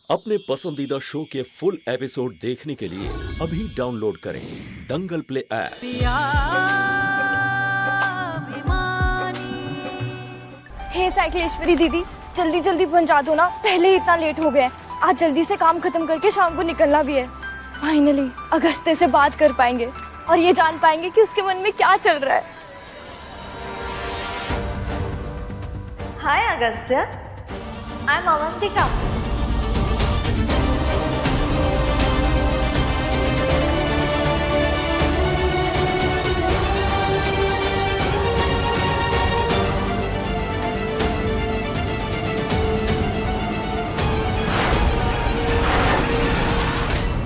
अपने पसंदीदा शो के फुल एपिसोड देखने के लिए अभी डाउनलोड करें दंगल प्ले ऐप। हे साइकिलेश्वरी दीदी, जल्दी जल्दी पहुंचा दो ना, पहले ही इतना लेट हो गया है। आज जल्दी से काम खत्म करके शाम को निकलना भी है। फाइनली अगस्त्य से बात कर पाएंगे और ये जान पाएंगे कि उसके मन में क्या चल रहा है। हाय अगस्त्य, आई एम अवंतिका।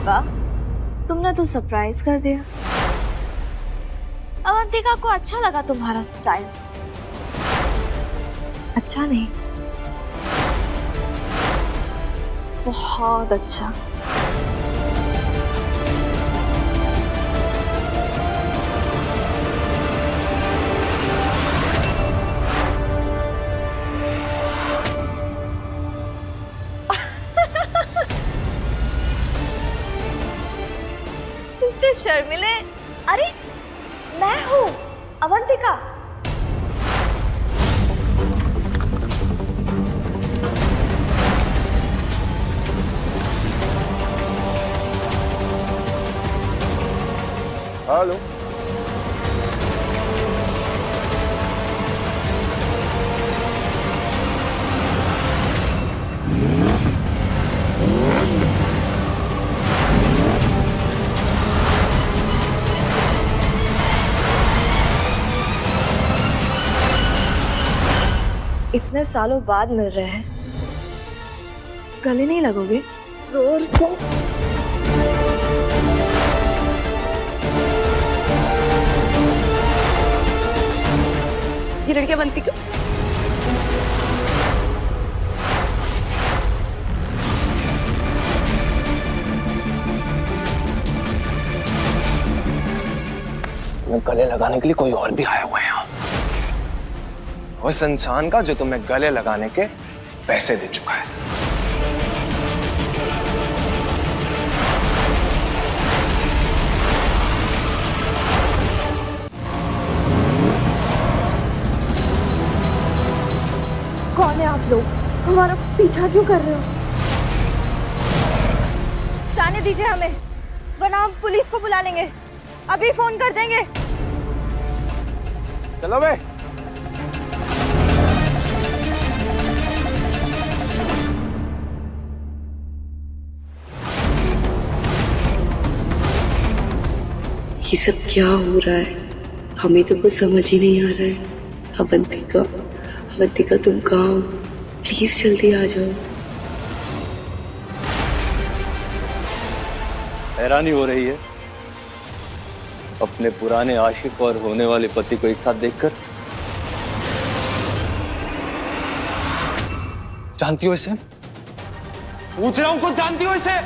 वाह, तुमने तो सरप्राइज कर दिया। अवंतिका को अच्छा लगा तुम्हारा स्टाइल। अच्छा नहीं, बहुत अच्छा। मिस्टर शर्मिले, अरे मैं हूँ अवंतिका। हेलो। इतने सालों बाद मिल रहे हैं, गले नहीं लगोगे? जोर से। ये लड़की अवंतिका। गले लगाने के लिए कोई और भी आया हुआ है यहाँ। उस इंसान का जो तुम्हें गले लगाने के पैसे दे चुका है। कौन है आप लोग? हमारा पीछा क्यों कर रहे हो? जाने दीजिए हमें, वरना हम पुलिस को बुला लेंगे। अभी फोन कर देंगे। चलो बे। ये सब क्या हो रहा है? हमें तो कुछ समझ ही नहीं आ रहा है। अवंतिका, अवंतिका तुम कहाँ हो? प्लीज जल्दी आ जाओ। हैरानी हो रही है अपने पुराने आशिक और होने वाले पति को एक साथ देखकर। जानती हो इसे? पूछ रहा हूं, कुछ जानती हो इसे?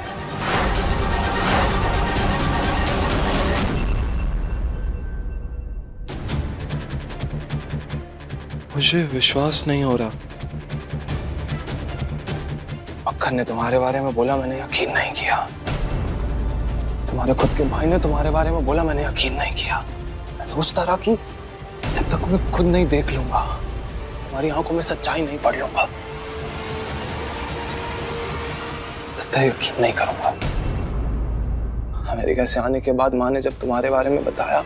मुझे विश्वास नहीं हो रहा। अक्खर ने तुम्हारे बारे में बोला, मैंने यकीन नहीं किया। तुम्हारे खुद के भाई ने तुम्हारे बारे में बोला, मैंने यकीन नहीं किया। मैं सोचता रहा कि जब तक मैं खुद नहीं देख लूंगा, तुम्हारी आंखों में सच्चाई नहीं पढ़ लूंगा, तब तक यकीन नहीं करूंगा। अमेरिका से आने के बाद माँ ने जब तुम्हारे बारे में बताया,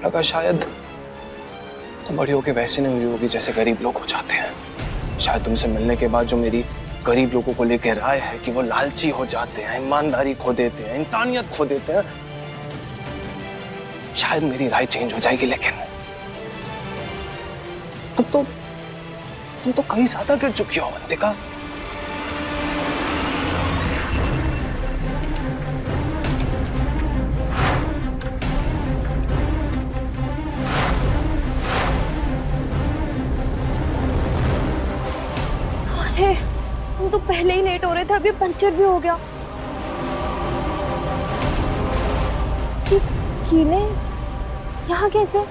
लगा शायद तुम बड़ी होके वैसे नहीं हुई होगी जैसे गरीब लोग हो जाते हैं। शायद तुमसे मिलने के बाद जो मेरी गरीब लोगों को लेके राय है कि वो लालची हो जाते हैं, ईमानदारी खो देते हैं, इंसानियत खो देते हैं, शायद मेरी राय चेंज हो जाएगी। लेकिन तुम तो कहीं ज्यादा गिर चुकी हो अवंतिका। अरे तुम तो पहले ही लेट हो रहे थे, अभी पंचर भी हो गया। कीले यहाँ कैसे?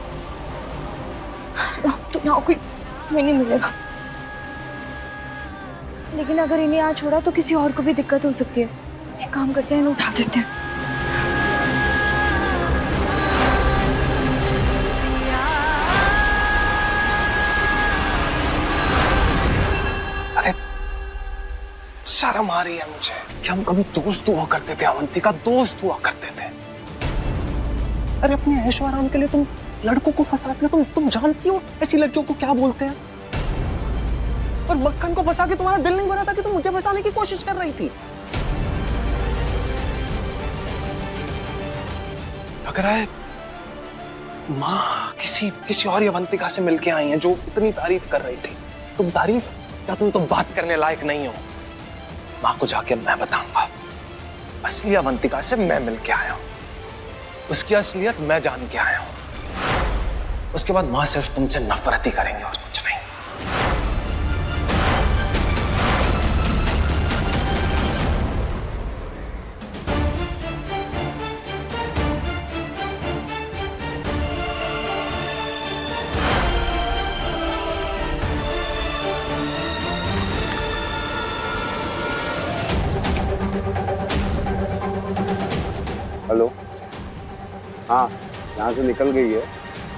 तो यहाँ कोई हमें नहीं मिलेगा। लेकिन अगर इन्हें यहाँ छोड़ा तो किसी और को भी दिक्कत हो सकती है। एक काम करते हैं, इन्हें उठा देते हैं। अरे शर्म आ रही है मुझे कि हम कभी दोस्त हुआ करते थे, अवंतिका, दोस्त हुआ करते थे। अरे अपने ऐशो आराम के लिए तुम लड़कों को फंसाती हो। तुम जानती हो ऐसी लड़कियों को क्या बोलते हैं। और मक्खन को फंसा के तुम्हारा दिल नहीं भरा था कि तुम मुझे फंसाने की कोशिश कर रही थी। लग रहा है माँ किसी और अवंतिका से मिलके आई हैं जो इतनी तारीफ कर रही थी। तुम तारीफ या तुम तो बात करने लायक नहीं हो। माँ को जाके मैं बताऊंगा, असली अवंतिका से मैं मिलके आया हूं, उसकी असलियत मैं जान के आया हूं। उसके बाद माँ सिर्फ तुमसे नफरत ही करेंगे और कुछ नहीं। हेलो, हाँ यहाँ से निकल गई है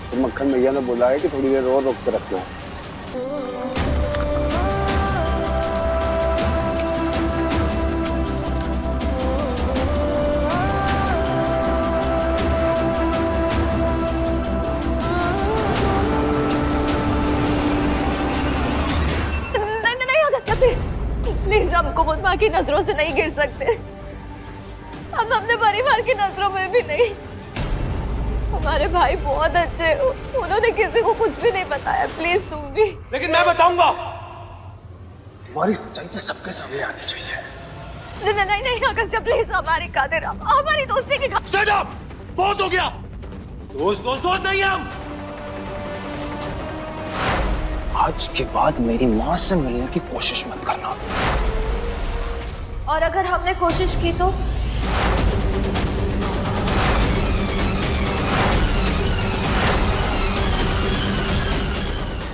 तो मक्खन भैया ने बोला है कि थोड़ी देर और रोक के रखना है। नहीं अगस्त्या, प्लीज प्लीज, हमको खुद माँ की नजरों से नहीं गिर सकते। हम अपने परिवार की नजरों में भी नहीं। हमारे भाई बहुत अच्छे, उन्होंने किसी को कुछ भी नहीं बताया। प्लीज तुम भी। लेकिन मैं बताऊंगा। तुम्हारी सच्चाई तो सबके सामने आनी चाहिए। नहीं अगस्त्या, प्लीज हमारी खातिर, हमारी दोस्ती की खातिर। Shut up! बहुत हो गया। दोस्त नहीं हम। आज के बाद मेरी माँ से मिलने की कोशिश मत करना। और अगर हमने कोशिश की तो?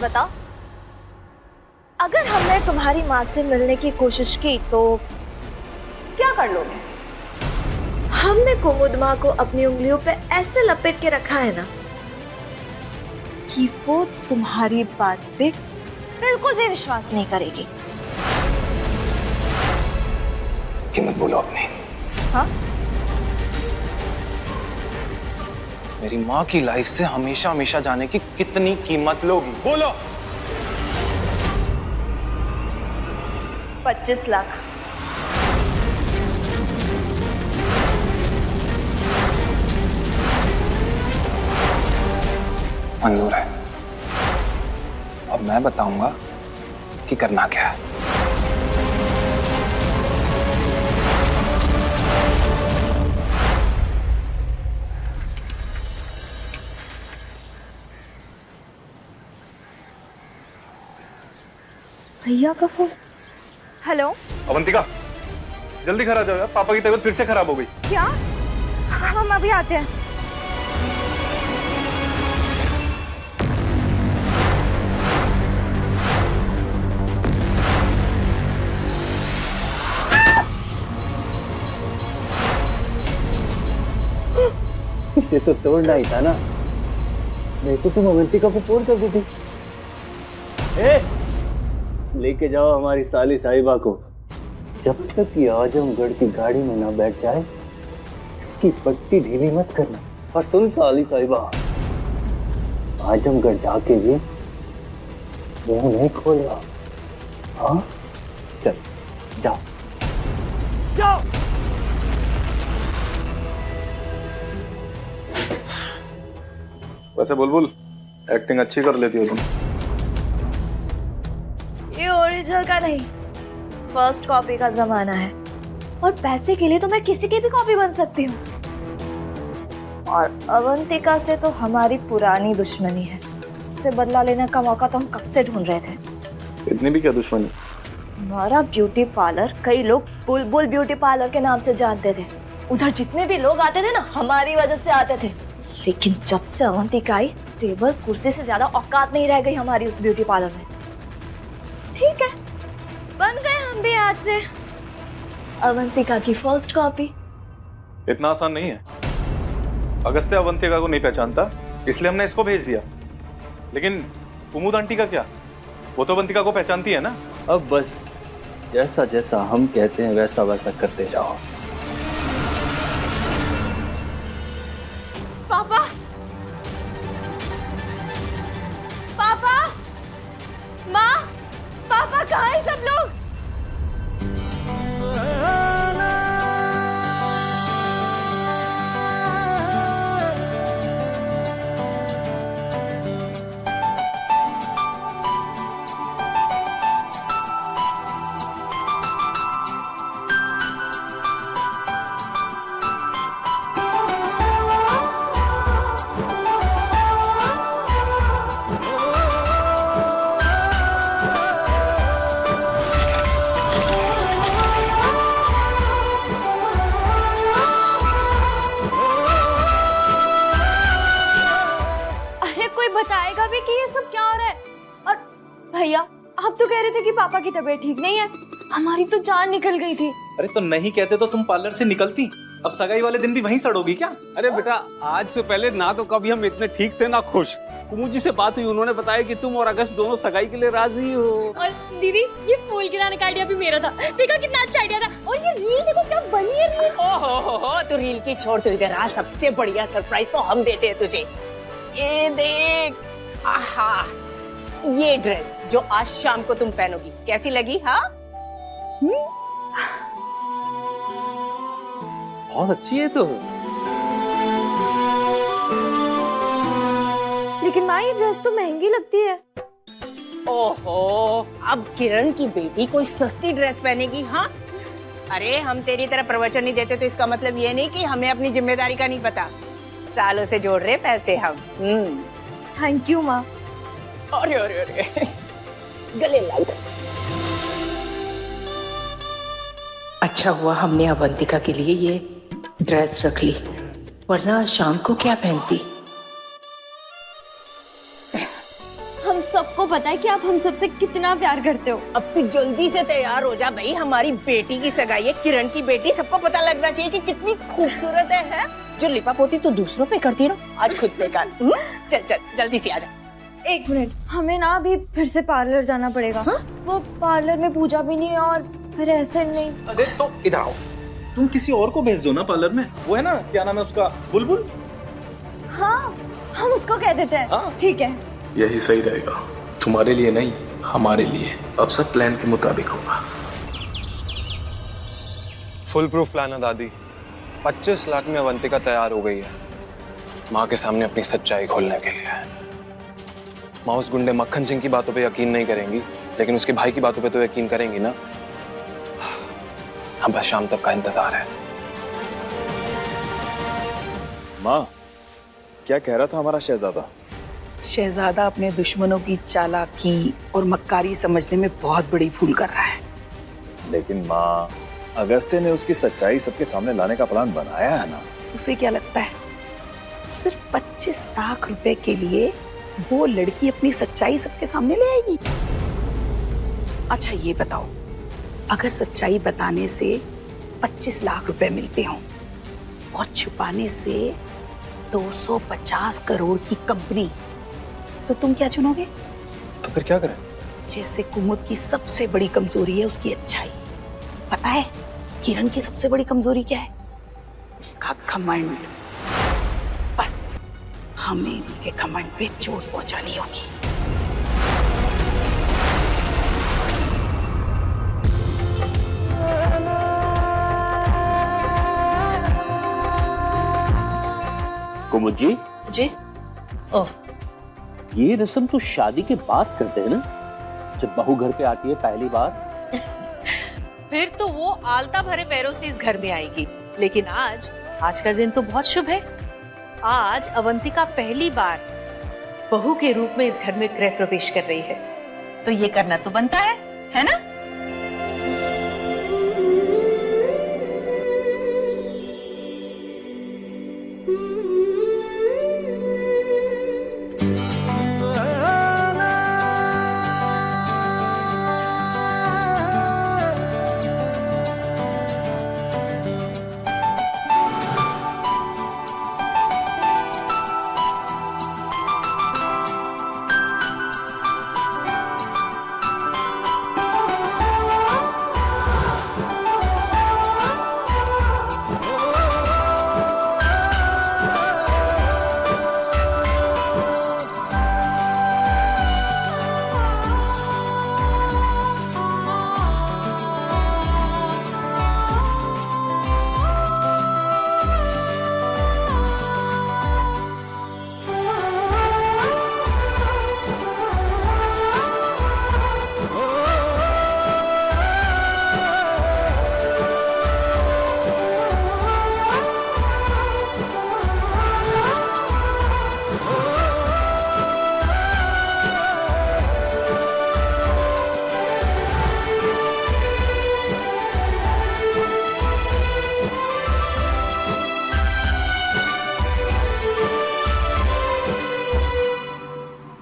बताओ। अगर हमने तुम्हारी माँ से मिलने की कोशिश की तो क्या कर लोगे? हमने कुमुद माँ को अपनी उंगलियों पे ऐसे लपेट के रखा है ना कि वो तुम्हारी बात पे बिल्कुल भी विश्वास नहीं करेगी। कीमत बोलो अपनी। हाँ? मेरी माँ की लाइफ से हमेशा हमेशा जाने की कितनी कीमत लोगी? बोलो। 25 लाख। मंजूर है। अब मैं बताऊंगा कि करना क्या है। भैया का फोन। हेलो। अवंतिका, जल्दी घर आ जाओ यार, पापा की तबीयत फिर से खराब हो गई। क्या? हम अभी आते हैं। इसे तो तोड़ना ही था ना, नहीं तो तुम अवंतिका को फोन कर देती। लेके जाओ हमारी साली साहिबा को। जब तक ये आजमगढ़ की गाड़ी में ना बैठ जाए इसकी पट्टी ढीली मत करना। और सुन साली साहिबा, आजमगढ़ जाके भी मुंह नहीं खोलना। हाँ चल जाओ जाओ। वैसे बुलबुल एक्टिंग अच्छी कर लेती हो तुम। ये ओरिजिनल का नहीं, फर्स्ट कॉपी का जमाना है। और पैसे के लिए तो मैं किसी की भी कॉपी बन सकती हूँ। और अवंतिका से तो हमारी पुरानी दुश्मनी है। उससे बदला लेने का मौका तो हम कब से ढूंढ रहे थे। इतनी भी क्या दुश्मनी? हमारा ब्यूटी पार्लर कई लोग बुलबुल ब्यूटी पार्लर के नाम से जानते थे। उधर जितने भी लोग आते थे ना, हमारी वजह से आते थे। लेकिन जब से अवंतिका आई, टेबल कुर्सी से ज्यादा औकात नहीं रह गई हमारी उस ब्यूटी पार्लर में। ठीक है, बन गए हम आज से अवंतिका की फर्स्ट कॉपी। इतना आसान नहीं है। अगस्त्य अवंतिका को नहीं पहचानता, इसलिए हमने इसको भेज दिया। लेकिन कुमुद आंटी का क्या? वो तो अवंतिका को पहचानती है ना। अब बस जैसा जैसा हम कहते हैं वैसा वैसा करते जाओ। पापा, पापा, माँ, पापा कहाँ हैं सब लोग? कोई बताएगा भी कि ये सब क्या हो रहा है? और भैया, आप तो कह रहे थे कि पापा की तबीयत ठीक नहीं है। हमारी तो जान निकल गई थी। अरे तो नहीं कहते तो तुम पार्लर से निकलती। अब सगाई वाले दिन भी वहीं सड़ोगी क्या? अरे बेटा, आज से पहले ना तो कभी हम इतने ठीक थे ना खुश। कुमुद जी से बात हुई, उन्होंने बताया कि तुम और अगस्त दोनों सगाई के लिए राजी हो। और दीदी, ये फूल गिराने का आइडिया भी मेरा था। देखा कितना अच्छा आइडिया था। और ये रील देखो क्या बनी है रील। ओहो, तो रील की छोड़, तो इधर आ। सबसे बढ़िया सरप्राइज तो हम देते हैं तुझे। ये देख, आहा, ये ड्रेस जो आज शाम को तुम पहनोगी कैसी लगी? हाँ, बहुत अच्छी है तो। लेकिन माँ, ये ड्रेस तो महंगी लगती है। ओहो, अब किरण की बेटी कोई सस्ती ड्रेस पहनेगी? हाँ, अरे हम तेरी तरह प्रवचन नहीं देते तो इसका मतलब ये नहीं कि हमें अपनी जिम्मेदारी का नहीं पता। सालों से जोड़ रहे पैसे हम। थैंक यू माँ। अरे अरे अरे, गले लग। अच्छा हुआ हमने अवंतिका के लिए ये ड्रेस रख ली, वरना शाम को क्या पहनती। हम सबको पता है कि आप हम सबसे कितना प्यार करते हो। अब तू जल्दी से तैयार हो जा भाई, हमारी बेटी की सगाई है, किरण की बेटी। सबको पता लगना चाहिए कि कितनी खूबसूरत है? जो लिपा पोती तो दूसरों पे करती रहो, आज खुद पे कर। चल चल जल्दी से आ जा। एक मिनट, हमें ना अभी फिर से पार्लर जाना पड़ेगा। हाँ? वो पार्लर में पूजा भी नहीं है और फिर ऐसे नहीं। अरे तो इधर आओ, तुम किसी और को भेज दो ना पार्लर में। वो है ना, क्या नाम है उसका, बुलबुल। हाँ, हम उसको कह देते हैं। हाँ। ठीक है। यही सही रहेगा, तुम्हारे लिए नहीं, हमारे लिए। अब सब प्लान के मुताबिक होगा। फुल प्रूफ प्लान है दादी। 25 लाख में अवंतिका तैयार हो गई है, माँ के सामने अपनी सच्चाई खोलने के लिए। माँ उस गुंडे मक्खन सिंह की बातों पे यकीन नहीं करेंगी, लेकिन उसके भाई की बातों पे तो यकीन करेंगी ना। हाँ, बस शाम तक का इंतजार है। माँ, क्या कह रहा था हमारा शहजादा? शहजादा अपने दुश्मनों की चालाकी और मक्कारी समझने में बहुत बड़ी भूल कर रहा है। लेकिन माँ, अगस्त्य ने उसकी सच्चाई सबके सामने लाने का प्लान बनाया है ना। उसे क्या लगता है सिर्फ 25 लाख रुपए के लिए वो लड़की अपनी सच्चाई सबके सामने ले आएगी? अच्छा ये बताओ, अगर सच्चाई बताने से 25 लाख रुपए मिलते हों और छुपाने से 250 करोड़ की कंपनी, तो तुम क्या चुनोगे? तो फिर क्या करें? जैसे कुमुद की सबसे बड़ी कमजोरी है उसकी अच्छाई, पता है किरण की सबसे बड़ी कमजोरी क्या है? उसका घमंड। बस हमें उसके घमंड पे चोट पहुंचानी होगी। कुमुद जी, जी? ओह, ये रस्म तो शादी के बाद करते हैं ना, जब बहू घर पे आती है पहली बार। फिर तो वो आलता भरे पैरों से इस घर में आएगी। लेकिन आज का दिन तो बहुत शुभ है। आज अवंतिका पहली बार बहू के रूप में इस घर में गृह प्रवेश कर रही है, तो ये करना तो बनता है ना?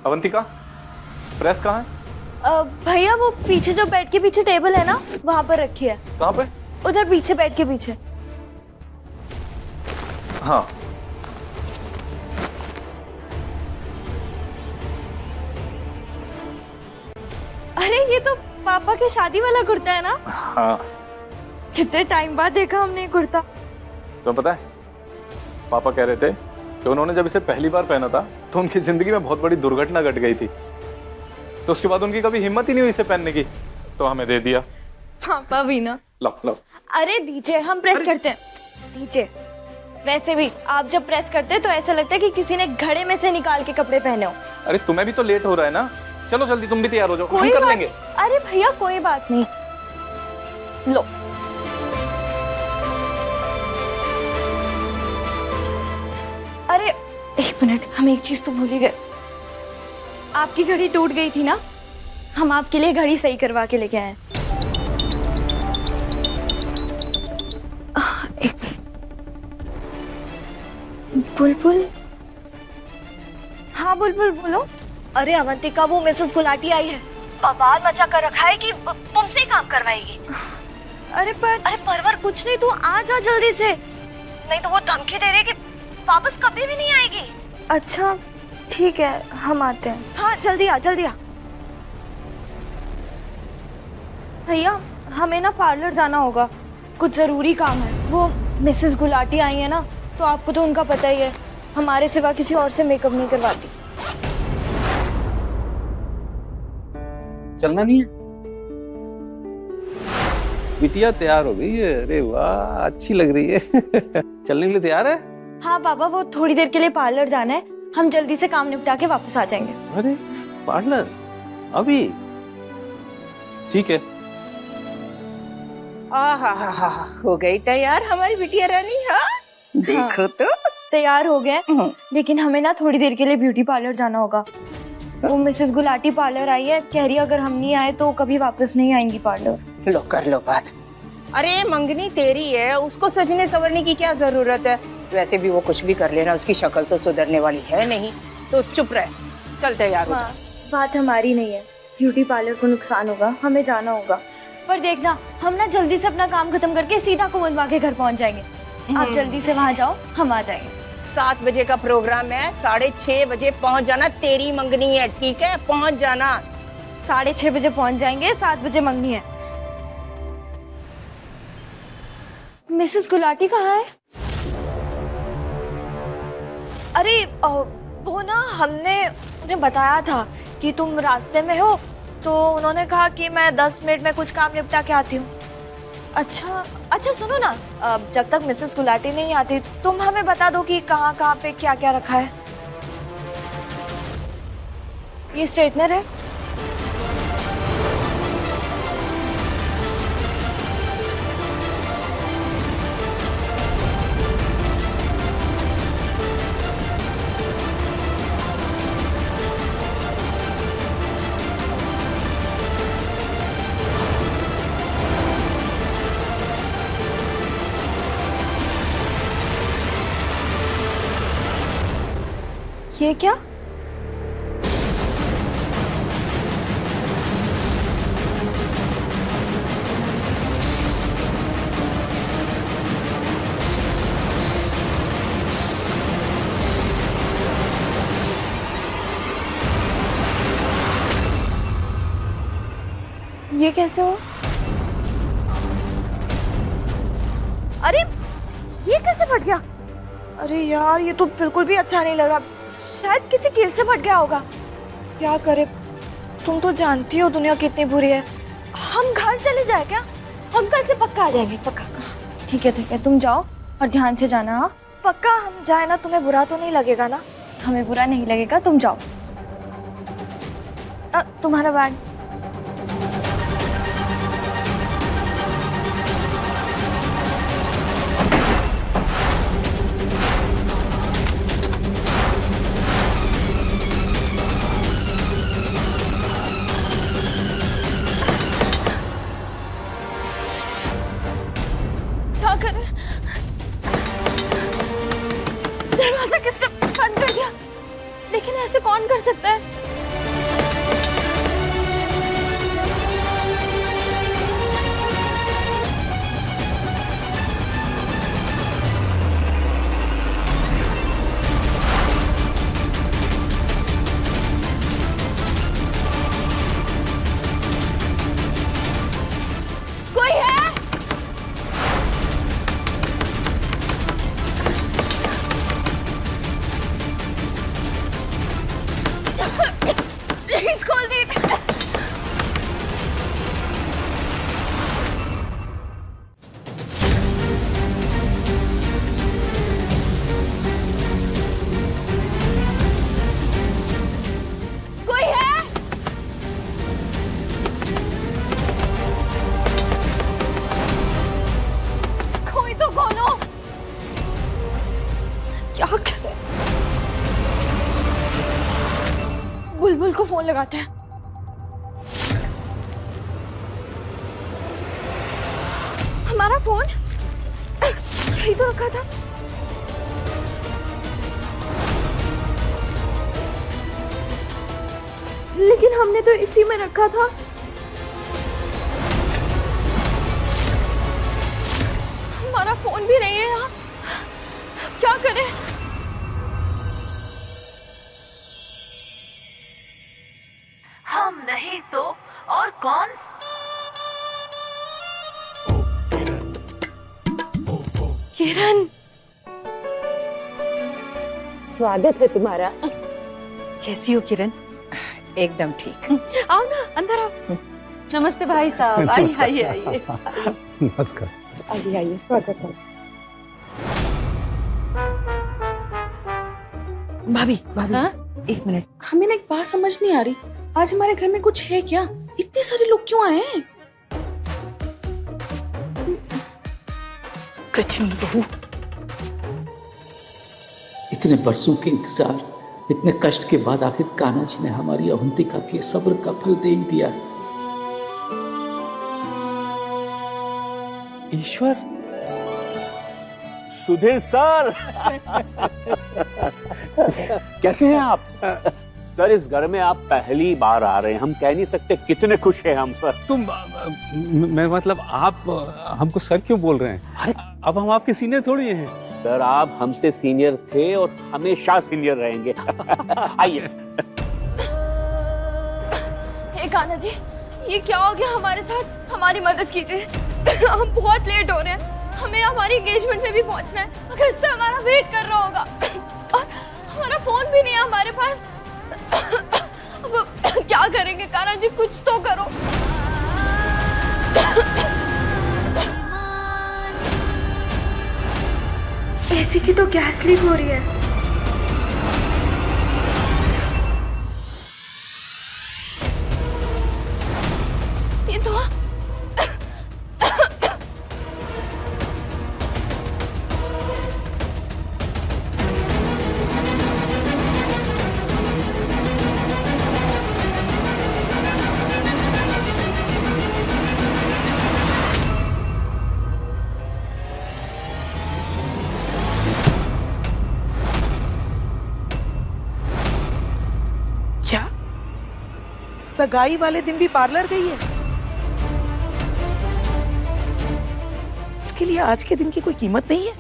अवंतिका, प्रेस कहाँ है? भैया वो पीछे जो बेड के पीछे टेबल है ना, वहाँ पर रखी है। कहाँ पे? उधर पीछे, बेड के पीछे। हाँ। अरे ये तो पापा के शादी वाला कुर्ता है ना? हाँ। कितने टाइम बाद देखा हमने ये कुर्ता। तो पता है, पापा कह रहे थे कि उन्होंने जब इसे पहली बार पहना था तो उनकी जिंदगी में बहुत बड़ी दुर्घटना घट गई थी, तो उसके बाद उनकी कभी हिम्मत ही नहीं हुई इसे पहनने की, तो हमें दे दिया। पापा भी ना। लो लो। अरे दीजिए, हम प्रेस करते हैं, दीजिए। वैसे भी आप जब प्रेस करते हैं तो ऐसा लगता है कि किसी ने घड़े में से निकाल के कपड़े पहने हो। अरे तुम्हें भी तो लेट हो रहा है ना, चलो जल्दी तुम भी तैयार हो जाओ, हम कोई कर बात, लेंगे। अरे भैया कोई बात नहीं। लो। अरे एक मिनट, हम एक चीज तो भूल ही गए। आपकी घड़ी टूट गई थी ना, हम आपके लिए घड़ी सही करवा के लेके आए हैं। एक मिनट। बुलबुल, हाँ बुलबुल बोलो। अरे अवंतिका, वो मिसेस गुलाटी आई है, बवाल मचा कर रखा है कि तुमसे ही काम करवाएगी। अरे परवर कुछ नहीं, तू आ जा जल्दी से, नहीं तो वो धमकी दे रही है कि वापस कभी भी नहीं आएगी। अच्छा ठीक है, हम आते हैं। हाँ जल्दी आ, जल्दी आ। भैया हमें ना पार्लर जाना होगा, कुछ जरूरी काम है। वो मिसेस गुलाटी आई है ना, तो आपको तो उनका पता ही है, हमारे सिवा किसी और से मेकअप नहीं करवाती। चलना नहीं है? बिटिया तैयार हो गई है, अरे वाह अच्छी लग रही है। चलने के लिए तैयार है? हाँ बाबा, वो थोड़ी देर के लिए पार्लर जाना है, हम जल्दी से काम निपटा के वापस आ जाएंगे। अरे पार्लर अभी? ठीक है। हो गई तैयार हमारी बिटिया रानी। हाँ देखो तो तैयार हो गए, लेकिन हमें ना थोड़ी देर के लिए ब्यूटी पार्लर जाना होगा। वो मिसेस गुलाटी पार्लर आई है, कह रही है अगर हम नहीं आए तो कभी वापस नहीं आएंगी पार्लर। लो कर लो बात। अरे मंगनी तेरी है, उसको सजने संवरने की क्या जरूरत है? वैसे भी वो कुछ भी कर लेना, उसकी शक्ल तो सुधरने वाली है नहीं, तो चुप रह, चल तैयार हो। हाँ, बात हमारी नहीं है, ब्यूटी पार्लर को नुकसान होगा, हमें जाना होगा। पर देखना, हम ना जल्दी से अपना काम खत्म करके सीधा कुमुदमा के घर पहुंच जाएंगे। आप जल्दी से वहाँ जाओ, हम आ जाएंगे। 7 बजे का प्रोग्राम है, 6:30 बजे पहुंच जाना, तेरी मंगनी है, ठीक है? पहुंच जाना। 6:30 बजे पहुंच जाएंगे, 7 बजे मंगनी है। मिसेस गुलाटी कहाँ है? अरे वो ना, हमने उन्हें बताया था कि तुम रास्ते में हो, तो उन्होंने कहा कि मैं 10 मिनट में कुछ काम निपटा के आती हूँ। अच्छा सुनो ना, जब तक मिसेस गुलाटी नहीं आती तुम हमें बता दो कि कहाँ पे क्या क्या रखा है। ये स्ट्रेटनर है। ये क्या? ये कैसे हो? अरे ये कैसे फट गया? अरे यार, ये तो बिल्कुल भी अच्छा नहीं लगा, शायद किसी कील से फट गया होगा। क्या करे, तुम तो जानती हो दुनिया कितनी बुरी है। हम घर चले जाए क्या? हम कल से पक्का आ जाएंगे, पक्का। ठीक है, तुम जाओ और ध्यान से जाना। हाँ पक्का हम जाए ना, तुम्हें बुरा तो नहीं लगेगा ना? हमें बुरा नहीं लगेगा, तुम जाओ। तुम्हारा बैग। क्या करें? दरवाजा किसने बंद कर दिया? लेकिन ऐसे कौन कर सकता है? फोन लगाते हैं। हमारा फोन यही तो रखा था। लेकिन हमने तो इसी में रखा था। हमारा फोन भी नहीं है यहाँ, क्या करें? हम नहीं तो और कौन? किरण, स्वागत है तुम्हारा। कैसी हो किरण? एकदम ठीक। आओ ना, अंदर आओ। नमस्ते भाई साहब। आइए आइए आइए। नमस्कार। आइए आइए, स्वागत है। भाभी भाभी, हाँ? एक मिनट, हमें ना एक बात समझ नहीं आ रही। आज हमारे घर में कुछ है क्या? इतने सारे लोग क्यों आए हैं? कुछ नहीं बहू। इतने बरसों के इंतजार, इतने कष्ट के बाद आखिर कान्हा जी ने हमारी अवंतिका के सब्र का फल दे ही दिया। ईश्वर, सुधीर सर। कैसे हैं आप? सर, इस घर में आप पहली बार आ रहे हैं, हम कह नहीं सकते कितने खुश हैं हम सर। मैं मतलब आप हमको सर क्यों बोल रहे हैं? अरे अब हम आपके सीनियर थोड़ी हैं। सर, आप हमसे सीनियर थे और हमेशा सीनियर रहेंगे। आइए। हे कान्हा जी, ये क्या हो गया हमारे साथ? हमारी मदद कीजिए। हम बहुत लेट हो रहे हैं, हमें हमारी एंगेजमेंट में भी पहुंचना है। अगस्त हमारा वेट कर रहा होगा और हमारा फोन भी नहीं है हमारे पास। अब क्या करेंगे कान्हा जी, कुछ तो करो। एसी की तो गैस लीक हो रही है। ये तो क्या सगाई वाले दिन भी पार्लर गई है? उसके लिए आज के दिन की कोई कीमत नहीं है?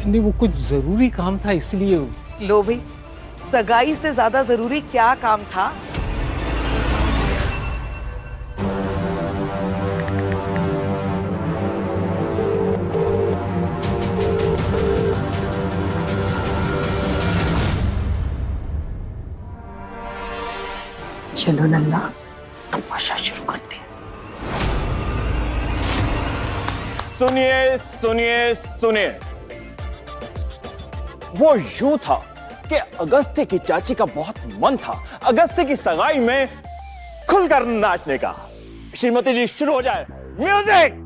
नहीं, वो कुछ जरूरी काम था इसलिए। लो भाई, सगाई से ज्यादा जरूरी क्या काम था? चलो नन्ना, तमाशा शुरू करते हैं। सुनिए सुनिए सुनिए, वो यूं था कि अगस्त्य की चाची का बहुत मन था अगस्त्य की सगाई में खुलकर नाचने का। श्रीमती जी, शुरू हो जाए। म्यूजिक।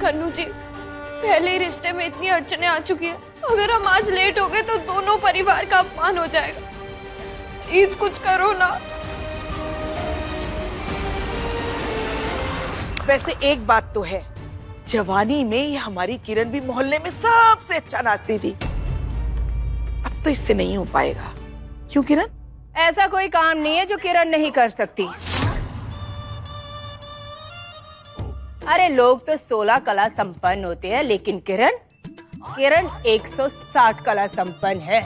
कन्नू जी, पहले ही रिश्ते में इतनी अड़चनें आ चुकी है। अगर हम आज लेट हो गए तो दोनों परिवार का अपमान हो जाएगा। प्लीज कुछ करो ना। वैसे एक बात तो है, जवानी में ये हमारी किरण भी मोहल्ले में सबसे अच्छा नाचती थी। अब तो इससे नहीं हो पाएगा। क्यों किरण? ऐसा कोई काम नहीं है जो किरण नहीं कर सकती। अरे लोग तो 16 कला संपन्न होते हैं, लेकिन किरण 160 कला संपन्न है।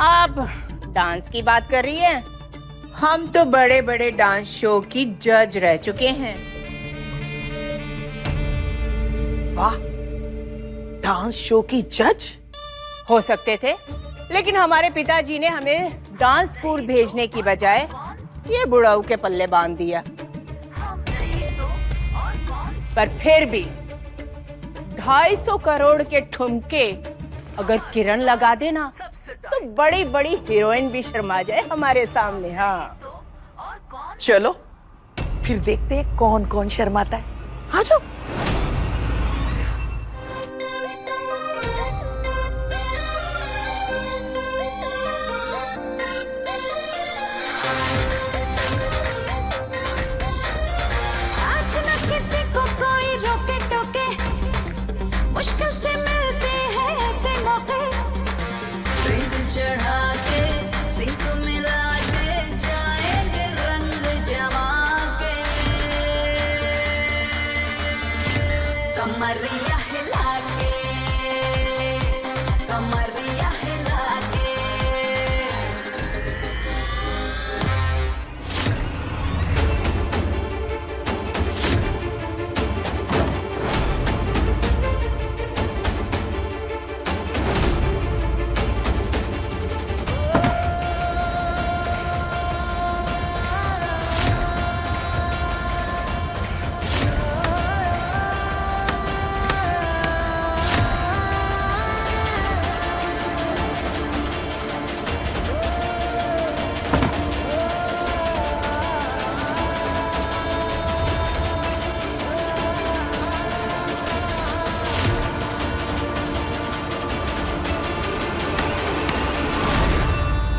आप डांस की बात कर रही हैं? हम तो बड़े बड़े डांस शो की जज रह चुके हैं। वाह, डांस शो की जज हो सकते थे, लेकिन हमारे पिताजी ने हमें डांस स्कूल भेजने की बजाय ये बुढ़ाऊ के पल्ले बांध दिया। पर फिर भी 250 करोड़ के ठुमके अगर किरण लगा देना तो बड़ी बड़ी हीरोइन भी शर्मा जाए हमारे सामने। हाँ चलो फिर देखते हैं कौन कौन शर्माता है। आ जाओ। आज न किसी को कोई रोके टोके, मुश्किल से मिलते हैं ऐसे मौके। सिंक चढ़ा के सिंक मिला के जाएंगे रंग जमा के। कमरिया हिला के, कमरिया हिला के।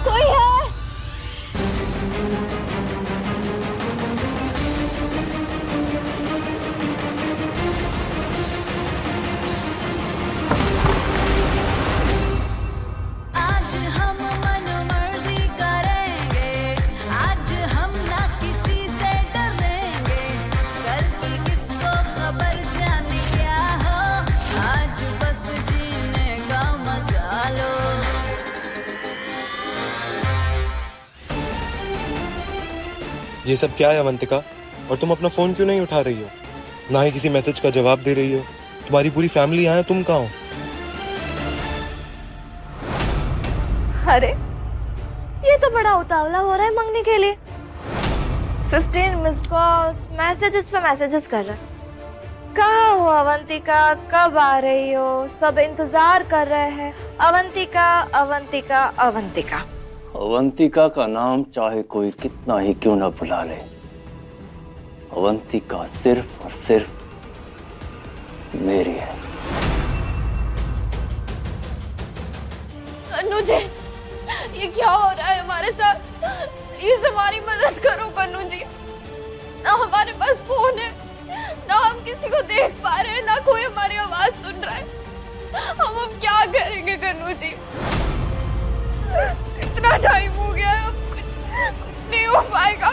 कोई है? आज हम मन मर्जी करेंगे, आज हम ना किसी से डरेंगे। कल की किसको खबर जाने क्या हो, आज बस जीने का मजा लो। ये सब क्या है अवंतिका? और तुम अपना फोन क्यों नहीं उठा रही हो? ना ही किसी मैसेज का जवाब दे रही हो। तुम्हारी पूरी फैमिली यहाँ है, तुम कहाँ हो? अरे ये तो बड़ा उतावला हो रहा है मंगने के लिए। 15 मिस्ड कॉल्स, मैसेजेस पे मैसेजेस कर रहा है। कहाँ हो अवंतिका, कब आ रही हो? सब इंतजार कर रहे हैं। अवंतिका अवंतिका अवंतिका। अवंतिका का नाम चाहे कोई कितना ही क्यों ना बुला ले, अवंतिका सिर्फ और सिर्फ मेरी है। कन्नू जी, ये क्या हो रहा है हमारे साथ? प्लीज हमारी मदद करो कन्नू जी। ना हमारे पास फोन है, ना हम किसी को देख पा रहे हैं, ना कोई हमारी आवाज सुन रहा है। हम अब क्या करेंगे कन्नू जी? इतना टाइम हो गया है, अब कुछ नहीं हो पाएगा।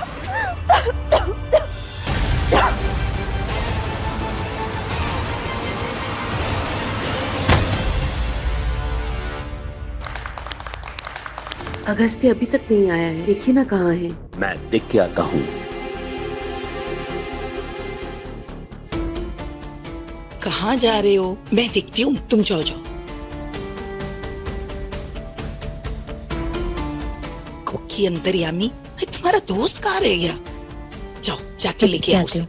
अगस्त्य अभी तक नहीं आया है, देखिए ना कहाँ है। मैं देख के आता हूँ। कहाँ जा रहे हो? मैं देखती हूँ, तुम जाओ जाओ। कोकी अंतर्यामी, तुम्हारा दोस्त कहाँ रह गया? जाओ जाके लेके आओ उसे।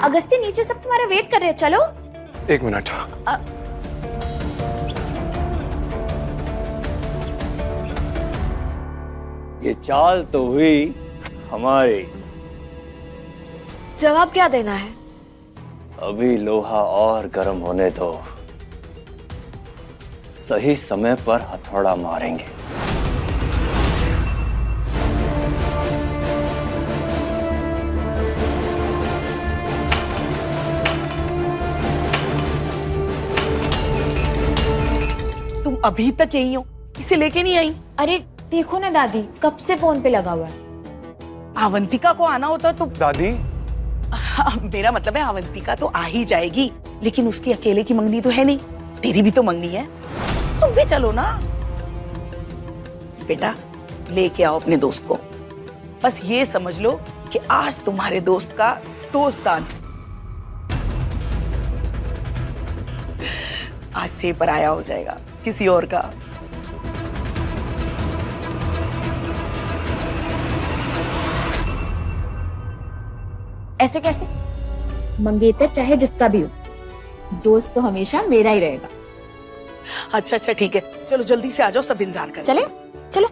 अगस्त्य नीचे सब तुम्हारा वेट कर रहे हैं, चलो। 1 मिनट। ये चाल तो हुई हमारी। जवाब क्या देना है? अभी लोहा और गर्म होने दो, सही समय पर हथौड़ा मारेंगे। अभी तक यही हो, इसे लेके नहीं आई? अरे देखो ना दादी, कब से फोन पे लगा हुआ है। अवंतिका को आना होता तो दादी मेरा मतलब है अवंतिका तो आ ही जाएगी, लेकिन उसकी अकेले की मंगनी तो है नहीं, तेरी भी तो मंगनी है, तुम भी चलो ना। बेटा लेके आओ अपने दोस्त को, बस ये समझ लो कि आज तुम्हारे दोस्त का दोस्तान, आज से पराया हो जाएगा किसी और का। ऐसे कैसे? मंगेतर चाहे जिसका भी हो, दोस्त तो हमेशा मेरा ही रहेगा। अच्छा अच्छा ठीक है, चलो जल्दी से आ जाओ, सब इंतजार कर। चले चलो।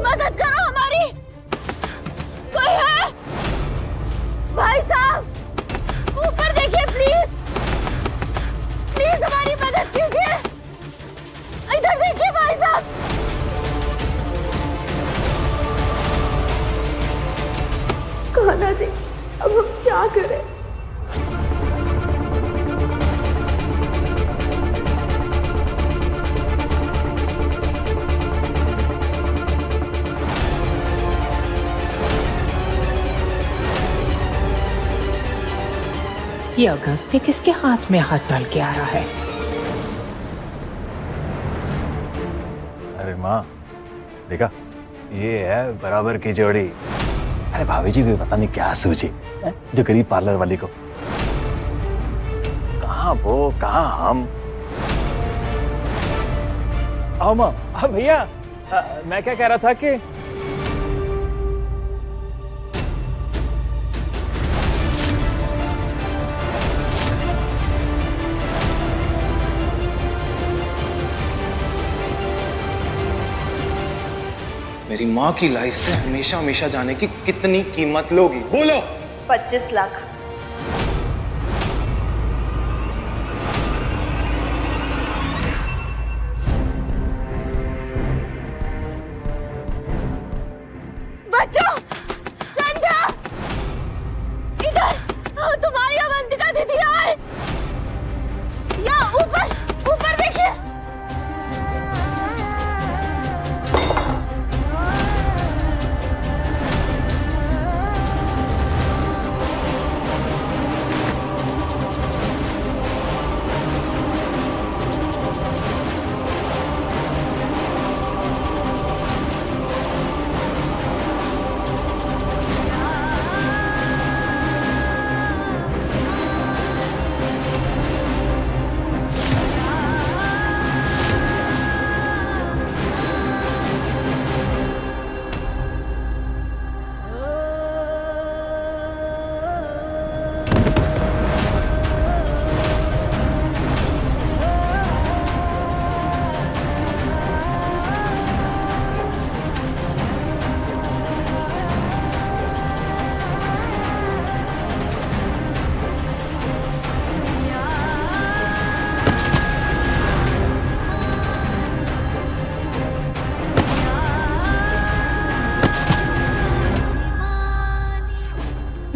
मदद करो हमारी, कोई है? भाई साहब ऊपर देखिए प्लीज, प्लीज हमारी मदद कीजिए, इधर देखिए भाई साहब। कान्हा जी अब हम क्या करें? ये अगस्त्य किसके हाथ में हाथ डाल के आ रहा है? अरे माँ देखा, ये है बराबर की जोड़ी। अरे भाभी जी को पता नहीं क्या सूझी जो गरीब पार्लर वाली को, कहाँ वो कहाँ हम। आओ माँ। भैया मैं क्या कह रहा था कि मेरी माँ की लाइफ से हमेशा हमेशा जाने की कितनी कीमत लोगी? बोलो। 25 लाख। बच्चों, संध्या, इधर तुम्हारी अवंतिका दीदी आए, या ऊपर ऊपर देखिए।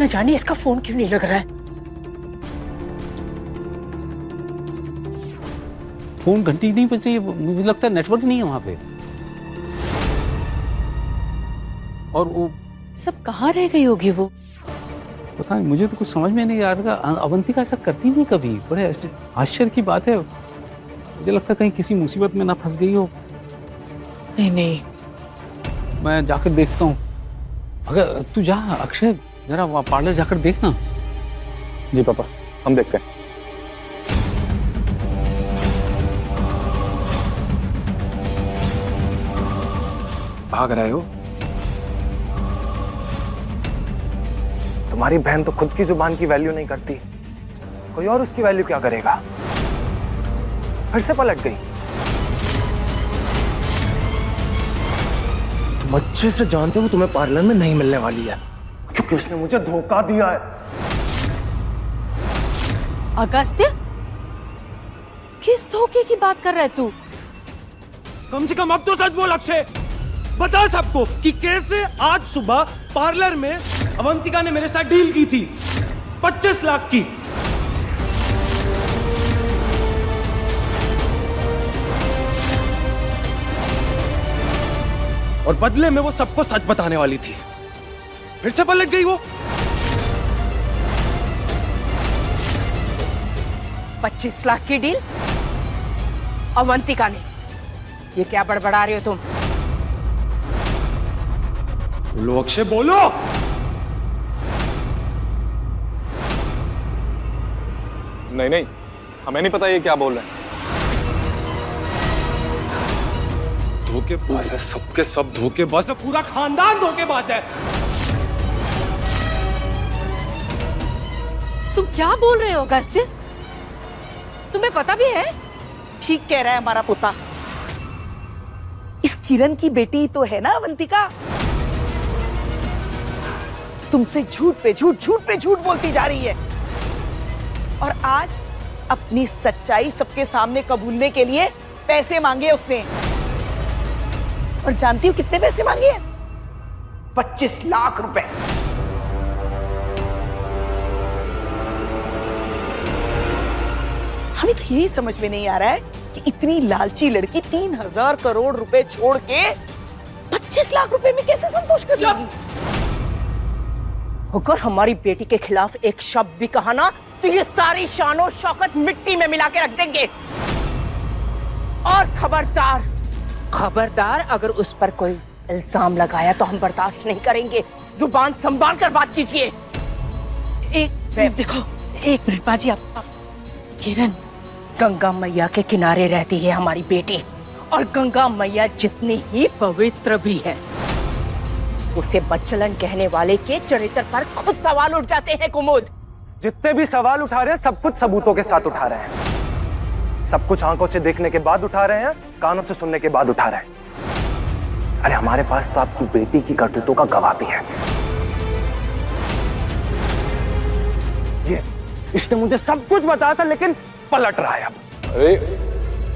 न जाने इसका फोन क्यों नहीं लग रहा है। फोन घंटी नहीं बज रही है, मुझे लगता है नेटवर्क नहीं है वहां पे। और वो सब कहाँ रह गई होगी वो? पता नहीं, मुझे तो कुछ समझ में नहीं आ रहा। अवंतिका ऐसा करती नहीं कभी, बड़े आश्चर्य की बात है। मुझे लगता है कहीं किसी मुसीबत में ना फंस गई हो। नहीं नहीं, मैं जाकर देखता हूँ। अगर तू जा अक्षय, जरा वहाँ पार्लर जाकर देखना। जी पापा, हम देखते हैं। भाग रहे हो? तुम्हारी बहन तो खुद की जुबान की वैल्यू नहीं करती, कोई और उसकी वैल्यू क्या करेगा? फिर से पलट गई। तुम अच्छे से जानते हो तुम्हें पार्लर में नहीं मिलने वाली है, क्योंकि उसने मुझे धोखा दिया है। अगस्त्य, किस धोखे की बात कर रहा है तू? कम से कम अब तो सच बोल अक्षय। बता सबको कि कैसे आज सुबह पार्लर में अवंतिका ने मेरे साथ डील की थी 25 लाख की। और बदले में वो सबको सच बताने वाली थी। फिर से पलट गई वो। 25 लाख की डील अवंतिका ने। ये क्या बड़बड़ा रहे हो तुम? बोलो अक्षय बोलो। नहीं नहीं, हमें नहीं पता ये क्या बोल रहे हैं। धोखेबाज है, सबके सब धोखेबाज है, पूरा खानदान धोखेबाज है। तुम क्या बोल रहे हो अगस्त्य? तुम्हें पता भी है? ठीक कह रहा है हमारा पोता। इस किरण की बेटी तो है ना अवंतिका? तुमसे झूठ पे झूठ बोलती जा रही है। और आज अपनी सच्चाई सबके सामने कबूलने के लिए पैसे मांगे उसने। और जानती हो कितने पैसे मांगे हैं? 25 लाख रुपए। हमें तो यही समझ में नहीं आ रहा है कि इतनी लालची लड़की 3000 करोड़ रुपए छोड़ के 25 लाख रुपए में कैसे संतोष कर लेगी? अगर हमारी बेटी के खिलाफ एक शब्द भी कहा ना तो ये सारी शान और शौकत मिट्टी में मिला के रख देंगे। और खबरदार अगर उस पर कोई इल्जाम लगाया तो हम बर्दाश्त नहीं करेंगे। जुबान संभाल कर बात कीजिए। देखो, एक मिनट बाजी। आप किरण, गंगा मैया के किनारे रहती है हमारी बेटी। और गंगा मैया जितनी ही पवित्र भी है, उसे बच्चलन कहने वाले के चरित्र पर खुद सवाल उठ जाते हैं कुमुद। जितने भी सवाल उठा रहे हैं सब कुछ सबूतों के साथ उठा रहे हैं। सब कुछ आंखों से देखने के बाद उठा रहे हैं, कानों से सुनने के बाद उठा रहे हैं। अरे हमारे पास तो आपकी बेटी की करतूतों का गवाह भी है। ये इसने मुझे सब कुछ बताया था लेकिन पलट रहा है अब। अरे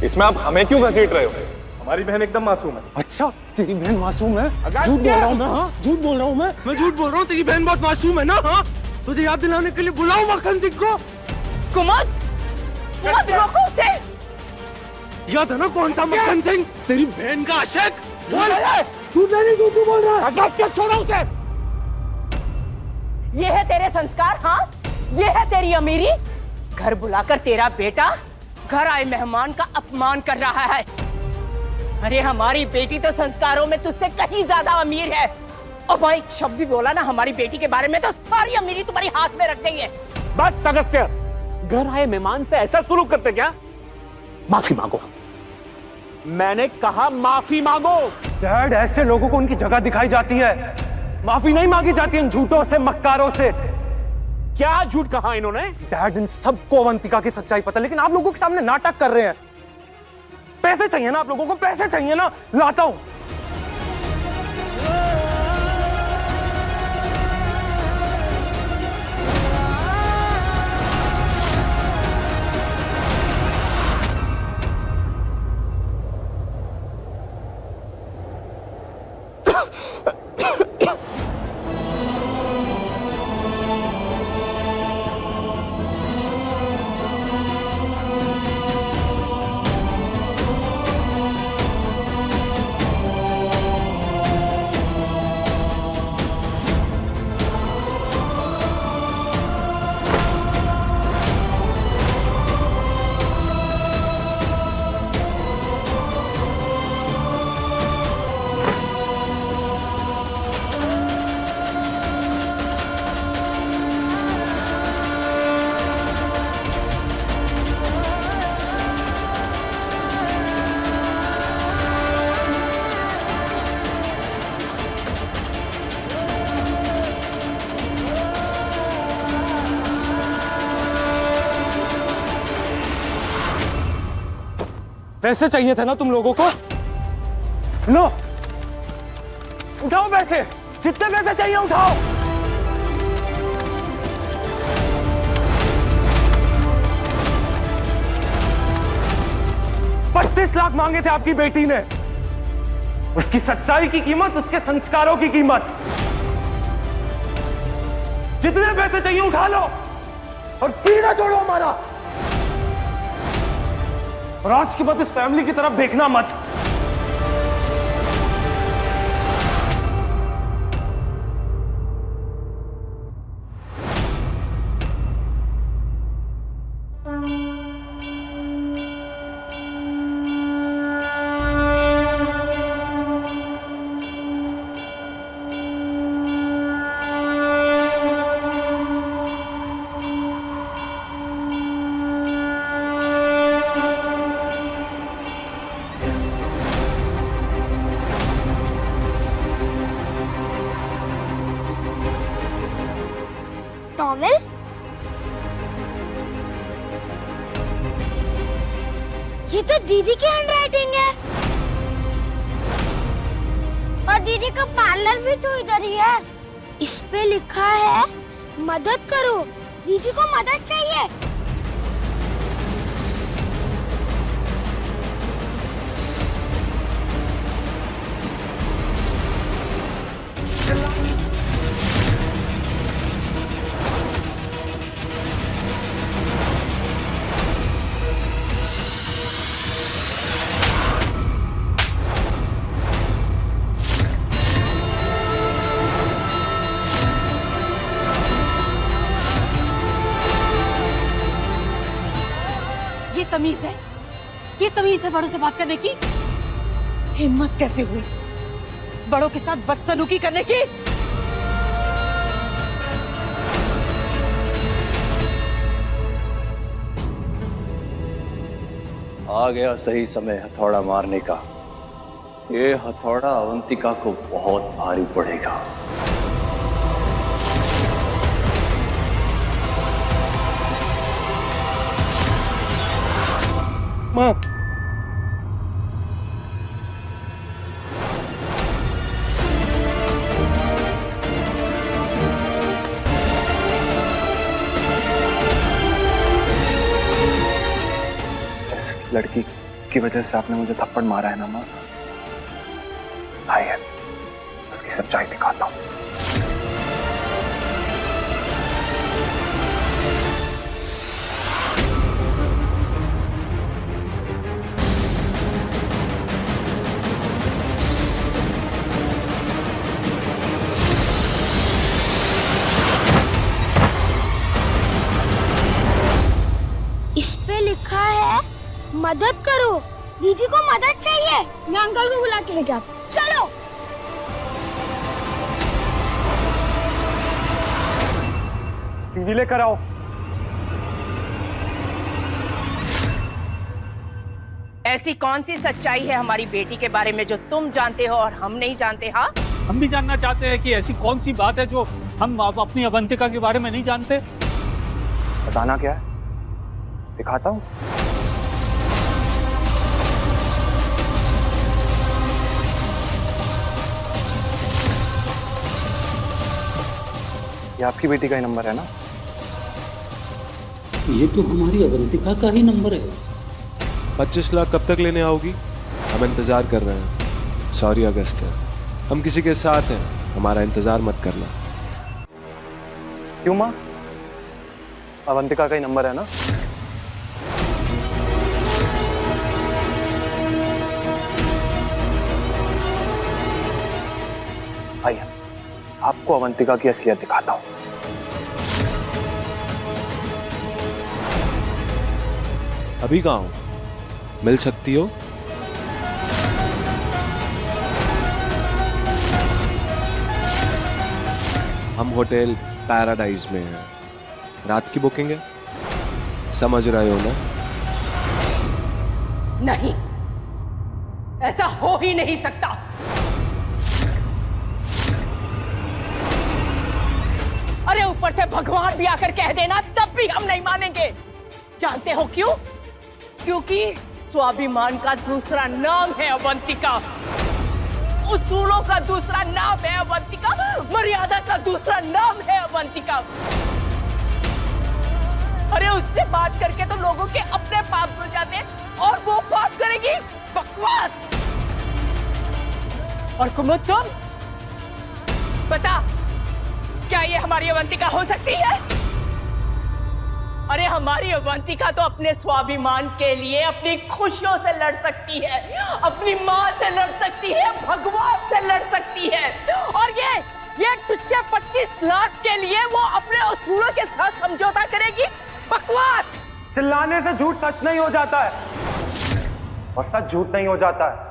इसमें आप हमें क्यों घसीट रहे हो? हमारी बहन एकदम मासूम है। अच्छा, तेरी बहन मासूम है? झूठ बोल रहा हूँ मैं। हाँ, झूठ बोल रहा हूँ मैं झूठ बोल रहा हूँ। तेरी बहन बहुत मासूम है ना? हाँ, तुझे याद दिलाने के लिए बुलाओ मक्खन सिंह को। कुमुद रोको उसे। याद है ना कौन सा मक्खन सिंह? तेरी बहन का आशिक। तू नहीं बोल रहा है। छोड़ो उसे। ये है तेरे संस्कार? हाँ, ये है तेरी अमीरी? घर बुलाकर तेरा बेटा घर आए मेहमान का अपमान कर रहा है। अरे हमारी बेटी तो संस्कारों में तुझसे कहीं ज्यादा अमीर है। और भाई एक शब्द भी बोला ना हमारी बेटी के बारे में तो सारी अमीरी तुम्हारी हाथ में रख देंगे। बस अगस्त्य, घर आए मेहमान से ऐसा सुलूक करते क्या? माफी मांगो। मैंने कहा माफी मांगो। डैड, ऐसे लोगों को उनकी जगह दिखाई जाती है, माफी नहीं मांगी जाती इन झूठों से, मक्कारों से। क्या झूठ कहा इन्होंने? डैड, इन सबको अवंतिका की सच्चाई पता, लेकिन आप लोगों के सामने नाटक कर रहे हैं। पैसे चाहिए ना आप लोगों को? पैसे चाहिए ना? लाता हूं। पैसे चाहिए थे ना तुम लोगों को? लो, उठाओ पैसे। जितने पैसे चाहिए उठाओ। 25 लाख मांगे थे आपकी बेटी ने। उसकी सच्चाई की कीमत, उसके संस्कारों की कीमत। जितने पैसे चाहिए उठा लो और पीना छोड़ो हमारा। और आज के बाद इस फैमिली की तरफ देखना मत। टॉवेल? ये तो दीदी की हैंडराइटिंग है। और दीदी का पार्लर भी तो इधर ही है। इस पे लिखा है मदद करो, दीदी को मदद चाहिए। ये तमीज है बड़ों से बात करने की? हिम्मत कैसे हुई बड़ों के साथ बदसलूकी करने की? आ गया सही समय हथौड़ा मारने का। ये हथौड़ा अवंतिका को बहुत भारी पड़ेगा। माँ, जिस लड़की की वजह से आपने मुझे थप्पड़ मारा है ना माँ, आइए उसकी सच्चाई दिखाता हूँ। इस पे लिखा है मदद करो, दीदी को मदद चाहिए। मैं अंकल को बुला के लेके आता हूँ। चलो। टीवी लेकर आओ। ऐसी कौन सी सच्चाई है हमारी बेटी के बारे में जो तुम जानते हो और हम नहीं जानते? हाँ, हम भी जानना चाहते हैं कि ऐसी कौन सी बात है जो हम अपनी अवंतिका के बारे में नहीं जानते। बताना क्या है, दिखाता हूँ। ये आपकी बेटी का ही नंबर है ना? ये तो हमारी अवंतिका का ही नंबर है। 25 लाख कब तक लेने आओगी? हम इंतजार कर रहे हैं। सॉरी अगस्त, हम किसी के साथ हैं, हमारा इंतजार मत करना। क्यों माँ? अवंतिका का ही नंबर है ना? आइए आपको अवंतिका की असलियत दिखाता हूं। अभी कहाँ हो? मिल सकती हो? हम होटल पैराडाइज में हैं। रात की बुकिंग है, समझ रहे हो ना? नहीं, ऐसा हो ही नहीं सकता। अरे ऊपर से भगवान भी आकर कह देना तब भी हम नहीं मानेंगे। जानते हो क्यों? क्योंकि स्वाभिमान का दूसरा नाम है अवंतिका, उसूलों का दूसरा नाम है अवंतिका, मर्यादा का दूसरा नाम है अवंतिका। अरे उससे बात करके तो लोगों के अपने पाप धुल जाते हैं और वो बात करेगी बकवास। और कुमुद तुम बता, क्या ये हमारी अवंतिका हो सकती है? अरे हमारी अवंतिका तो अपने स्वाभिमान के लिए अपनी खुशियों से लड़ सकती है, अपनी माँ से लड़ सकती है, भगवान से लड़ सकती है। और ये तुच्छे 25 लाख के लिए वो अपने असूलों के साथ समझौता करेगी? बकवास। चिल्लाने से झूठ सच नहीं हो जाता है और सच झूठ नहीं हो जाता है।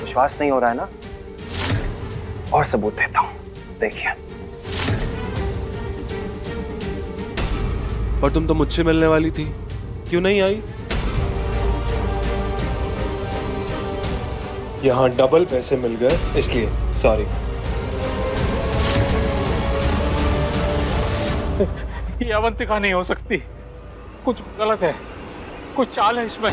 विश्वास नहीं हो रहा है ना? और सबूत देता हूं, देखिए। पर तुम तो मुझसे मिलने वाली थी, क्यों नहीं आई? यहाँ डबल पैसे मिल गए इसलिए सॉरी। ये अवंतिका नहीं हो सकती, कुछ गलत है, कुछ चाल है इसमें।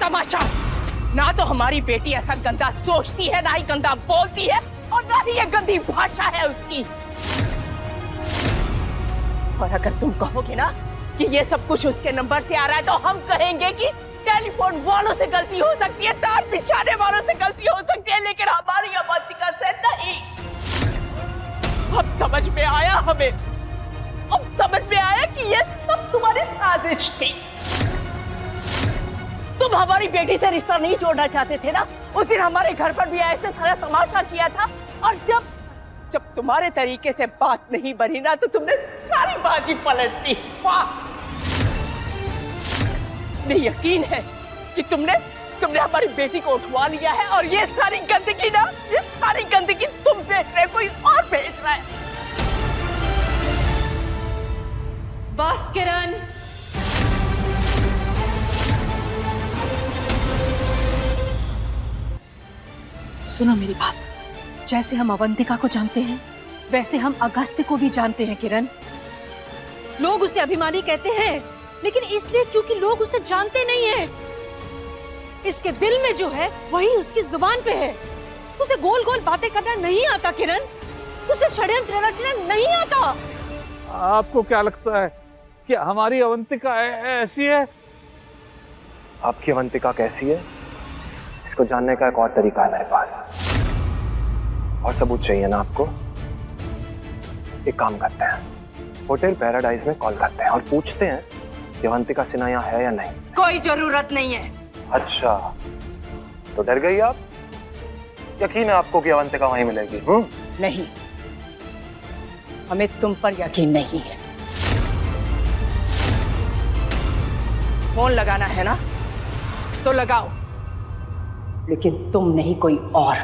तमाशा। ना तो हमारी बेटी ऐसा गंदा सोचती है, ना ही गंदा बोलती है, और ना ही ये गंदी भाषा है उसकी। और अगर तुम कहोगे ना कि ये सब कुछ उसके नंबर से आ रहा है, तो हम कहेंगे कि टेलीफोन वालों से गलती हो सकती है, तार बिछाने वालों से गलती हो सकती है, लेकिन हमारी अवंतिका से नहीं। अब समझ में आया हमें, अब समझ में आया कि ये सब तुम्हारी साजिश थी। तुम हमारी बेटी से रिश्ता नहीं जोड़ना चाहते थे ना? उस दिन हमारे घर पर भी ऐसे सारा तमाशा किया था, और जब तुम्हारे तरीके से बात नहीं बनी ना, तो तुमने सारी बाजी पलट दी। वाह! मुझे यकीन है कि तुमने हमारी बेटी को उठवा लिया है, और ये सारी गंदगी ना, ये सारी गंदगी तुम बेच रहे, कोई और बेच रहा है। बस किरण, सुनो मेरी बात। जैसे हम अवंतिका को जानते हैं, वैसे हम अगस्त्य को भी जानते हैं किरण। लोग उसे अभिमानी कहते हैं, लेकिन इसलिए क्योंकि लोग उसे जानते नहीं हैं। इसके दिल में जो है वही उसकी जुबान पे है। उसे गोल गोल बातें करना नहीं आता किरण, उसे षड्यंत्र रचना नहीं आता। आपको क्या लगता है कि हमारी अवंतिका ऐसी है? आपकी अवंतिका कैसी है, इसको जानने का एक और तरीका है मेरे पास, और सबूत चाहिए ना आपको? एक काम करते हैं, होटल पैराडाइज में कॉल करते हैं और पूछते हैं कि अवंतिका सिन्हा यहाँ है या नहीं। कोई जरूरत नहीं है। अच्छा, तो डर गई आप? यकीन है आपको कि अवंतिका वहीं मिलेगी? नहीं, हमें तुम पर यकीन नहीं है। फोन लगाना है ना, तो लगाओ, लेकिन तुम नहीं, कोई और।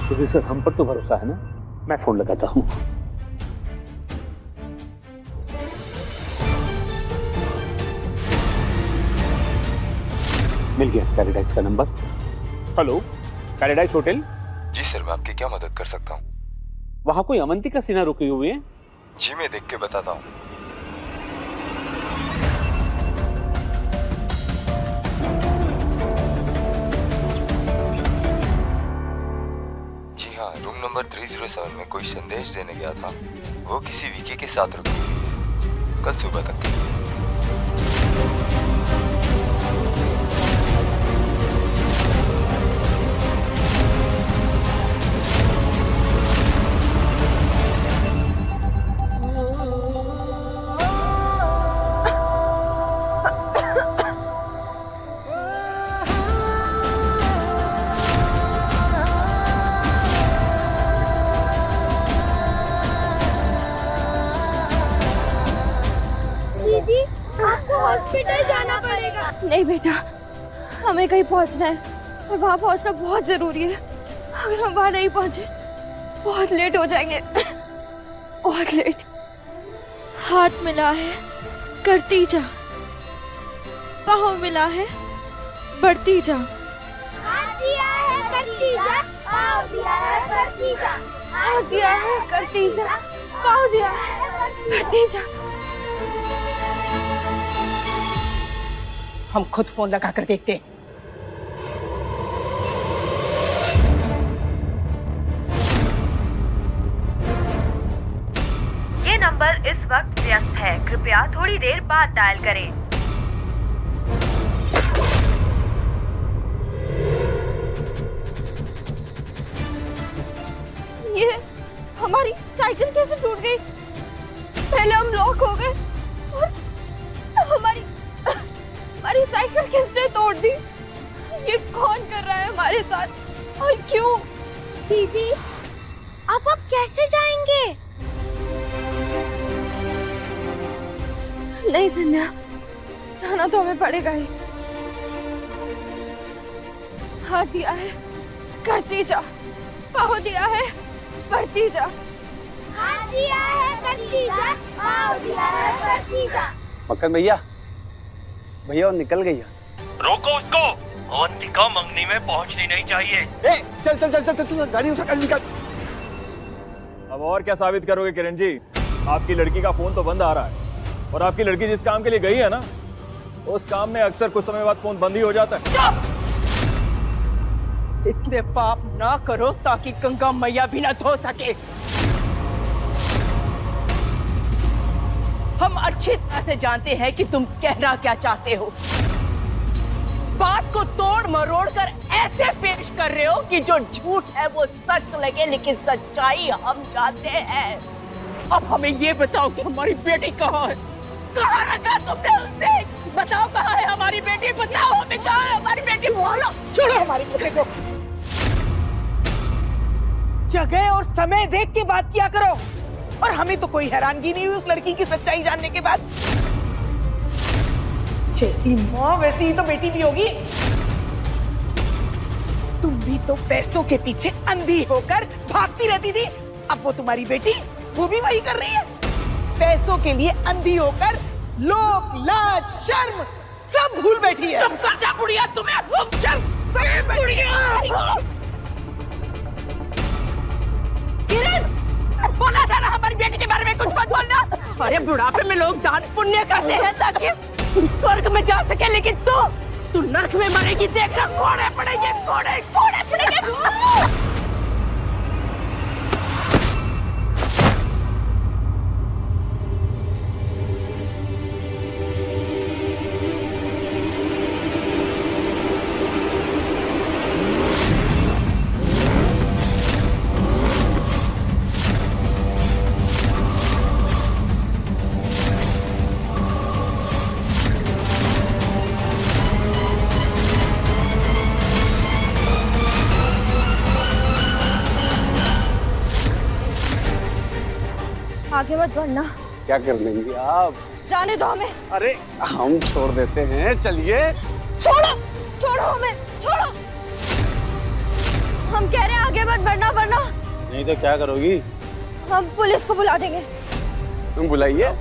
सुधीर सर, हम पर तो भरोसा है ना? मैं फोन लगाता हूँ। मिल गया पैराडाइज का नंबर। Hello, paradise hotel? जी सर, मैं आपकी क्या मदद कर सकता हूँ? वहाँ कोई अवंतिका सिन्हा रुकी हुई है? जी मैं देख के बताता हूँ। जी हाँ, रूम नंबर 307 में कोई संदेश देने गया था। वो किसी वीके के साथ रुकी हुई है, कल सुबह तक के लिए। बेटा, हमें कहीं पहुंचना है और वहां पहुंचना बहुत जरूरी है। अगर हम वहां नहीं पहुंचे तो बहुत लेट हो जाएंगे, बहुत लेट। हाथ मिला है करती जा, पाँव मिला है बढ़ती जा। हाथ दिया है करती जा, पाँव दिया है करती जा। हाथ दिया है करती जा, पाँव दिया है बढ़ती जा। हम खुद फोन लगा कर देखते हैं। ये नंबर इस वक्त व्यस्त है, कृपया थोड़ी देर बाद डायल करें। ये हमारी साइकिल कैसे टूट गई? पहले हम लॉक हो गए और हमारी साइकिल किसने तोड़ दी? ये कौन कर रहा है हमारे साथ और क्यों? दीदी, अब कैसे जाएंगे? नहीं संध्या, जाना तो हमें पड़ेगा ही। हाथ दिया है करती जा, पाँव दिया है बढ़ती जा। हाथ दिया है करती जा, पाँव दिया है बढ़ती जा। मक्खन भैया, भैया वो निकल गई है। रोको उसको, अवंतिका मंगनी में पहुंचनी नहीं चाहिए। ए, चल चल चल चल चल, गाड़ी उठा कर निकल। अब और क्या साबित करोगे किरण जी? आपकी लड़की का फोन तो बंद आ रहा है और आपकी लड़की जिस काम के लिए गई है ना, उस काम में अक्सर कुछ समय बाद फोन बंद ही हो जाता है। इतने पाप ना करो ताकि गंगा मैया भी ना धो सके। हम अच्छी तरह से जानते हैं कि तुम कहना क्या चाहते हो। बात को तोड़ मरोड़ कर ऐसे पेश कर रहे हो कि जो झूठ है वो सच लगे, लेकिन सच्चाई हम जानते हैं। अब हमें ये बताओ कि हमारी बेटी कहाँ है? कहाँ रखा तुमने उसे? बताओ कहाँ है हमारी बेटी? बताओ हमें कहाँ है हमारी बेटी? बोलो। छोड़ो हमारी बेटे को। जगह और समय देख के बात किया करो। और हमें तो कोई हैरानगी नहीं हुई उस लड़की की सच्चाई जानने के बाद। जैसी माँ वैसी ही तो बेटी भी होगी। तुम भी तो पैसों के पीछे अंधी होकर भागती रहती थी। अब वो तुम्हारी बेटी वो भी वही कर रही है। पैसों के लिए अंधी होकर लोक लाज शर्म सब भूल बैठी है। चुप कर जा बुढ़िया, तुम्हें सब बुढ़िया। किरण, बोला था ना हमारी बेटी के बारे में कुछ मत बोलना। अरे बुढ़ापे में लोग दान पुण्य करते हैं ताकि स्वर्ग में जा सके, लेकिन तू नरक में मरेगी। देखना कोड़े पड़ेंगे, कोड़े पड़ेंगे। आगे मत बढ़ना। क्या कर लेंगे आप? जाने दो हमें। अरे हम छोड़ देते हैं, चलिए। छोड़ो हमें, छोड़ो। हम कह रहे हैं आगे मत बढ़ना, वरना नहीं तो क्या करोगी? हम पुलिस को बुला देंगे। तुम बुलाइए।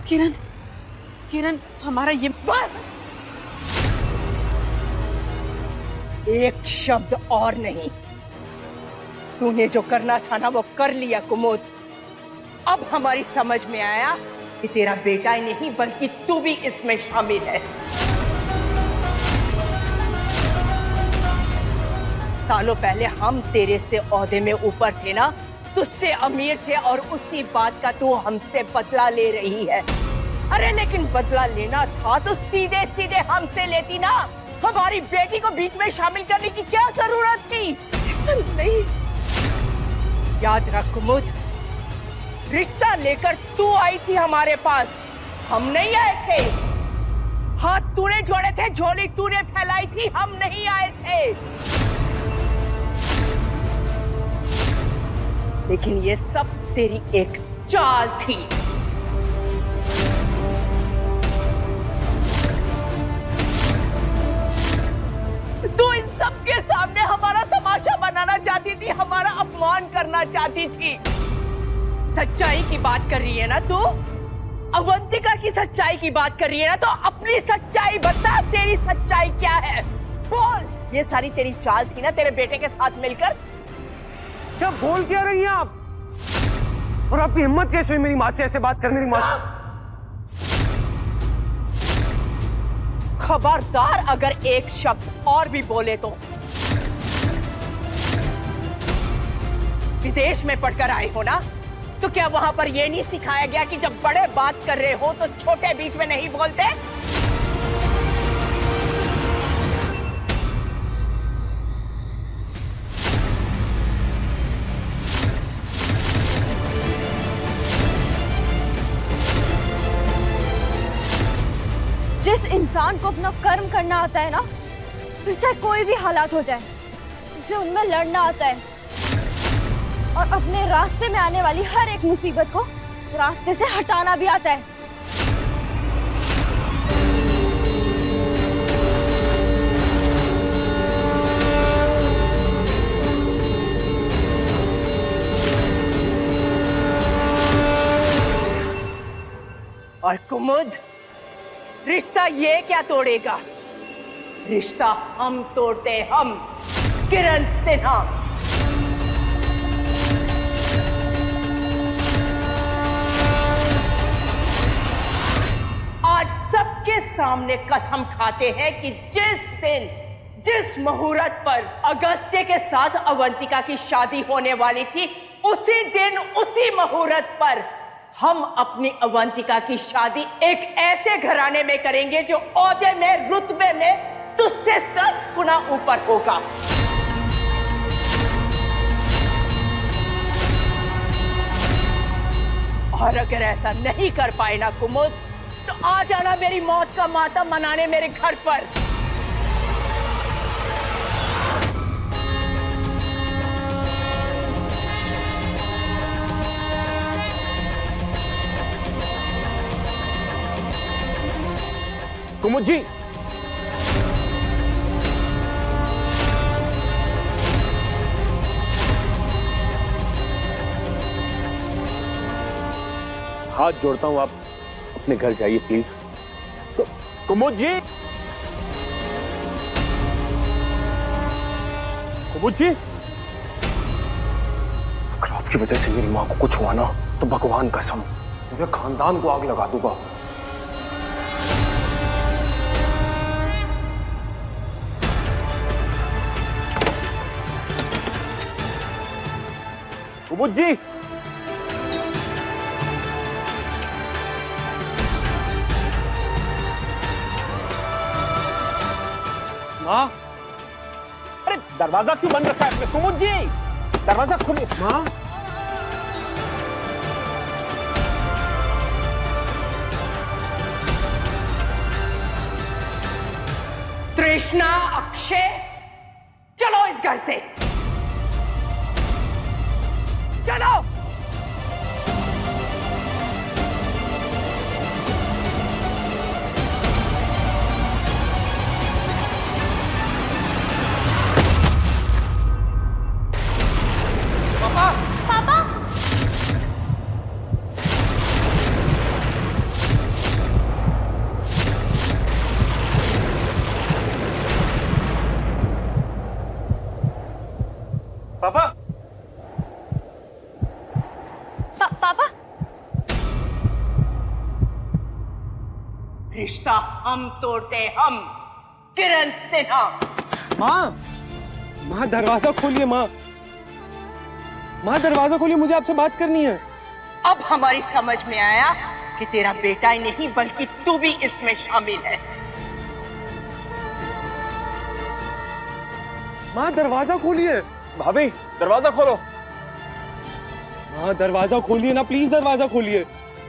किरण, किरण, हमारा ये बस एक शब्द और नहीं। तूने जो करना था ना वो कर लिया कुमुद। अब हमारी समझ में आया कि तेरा बेटा ही नहीं बल्कि तू भी इसमें शामिल है। सालों पहले हम तेरे से ओहदे में ऊपर थे ना, तुझसे अमीर थे और उसी बात का तू हमसे बदला ले रही है। अरे लेकिन बदला लेना था तो सीधे सीधे हमसे लेती ना, हमारी बेटी को बीच में शामिल करने की क्या जरूरत थी? ऐसा नहीं। याद रख कुमुद, रिश्ता लेकर तू आई थी हमारे पास, हम नहीं आए थे। हाथ तूने जोड़े थे, झोली तूने फैलाई थी, हम नहीं आए थे। लेकिन ये सब तेरी एक चाल थी। तू इन सब के सामने हमारा तमाशा बनाना चाहती थी, हमारा अपमान करना चाहती थी। सच्चाई की बात कर रही है ना तू? अवंतिका की सच्चाई की बात कर रही है ना? तो अपनी सच्चाई बता, तेरी सच्चाई क्या है? बोल। ये सारी तेरी चाल थी ना तेरे बेटे के साथ मिलकर? जब बोल क्या रही हैं आप? और आपकी हिम्मत कैसे हुई मेरी माँ से ऐसे बात करने? मेरी माँ खबरदार, अगर एक शब्द और भी बोले तो। विदेश में पढ़कर आए हो ना, तो क्या वहां पर यह नहीं सिखाया गया कि जब बड़े बात कर रहे हो तो छोटे बीच में नहीं बोलते? जिस इंसान को अपना कर्म करना आता है ना, फिर चाहे कोई भी हालात हो जाए, उसे उनमें लड़ना आता है और अपने रास्ते में आने वाली हर एक मुसीबत को रास्ते से हटाना भी आता है। और कुमुद, रिश्ता ये क्या तोड़ेगा? रिश्ता हम तोड़ते, हम, किरण सिन्हा। आज सबके सामने कसम खाते हैं कि जिस दिन, जिस मुहूर्त पर अगस्त्य के साथ अवंतिका की शादी होने वाली थी, उसी दिन, उसी मुहूर्त पर हम अपनी अवंतिका की शादी एक ऐसे घराने में करेंगे जो ओहदे में, रुतबे में तुझसे 10 गुना ऊपर होगा। और अगर ऐसा नहीं कर पाए ना कुमुद, तो आ जाना मेरी मौत का मातम मनाने मेरे घर पर। कुमुद जी, हाथ जोड़ता हूं, आप अपने घर जाइए प्लीज। कुमुद जी, कुमुद जी, अगर आपकी वजह से मेरी माँ को कुछ हुआ ना, तो भगवान कसम मेरे खानदान को आग लगा दूंगा। कुमुद जी, माँ, अरे दरवाजा क्यों बंद रखा है आपने? कुमुद जी, दरवाजा खोलिए। माँ, तृष्णा, अक्षय, चलो इस घर से, चलो। पापा, पापा, पापा, पापा, हम तोड़ते हैं, हम किरण सिन्हा। माँ, माँ दरवाजा खोलिए माँ, माँ दरवाजा खोलिए, मुझे आपसे बात करनी है। अब हमारी समझ में आया कि तेरा बेटा ही नहीं बल्कि तू भी इसमें शामिल है। माँ दरवाजा खोलिए। भाभी दरवाजा खोलो। माँ दरवाजा खोलिए ना, प्लीज दरवाजा खोलिए।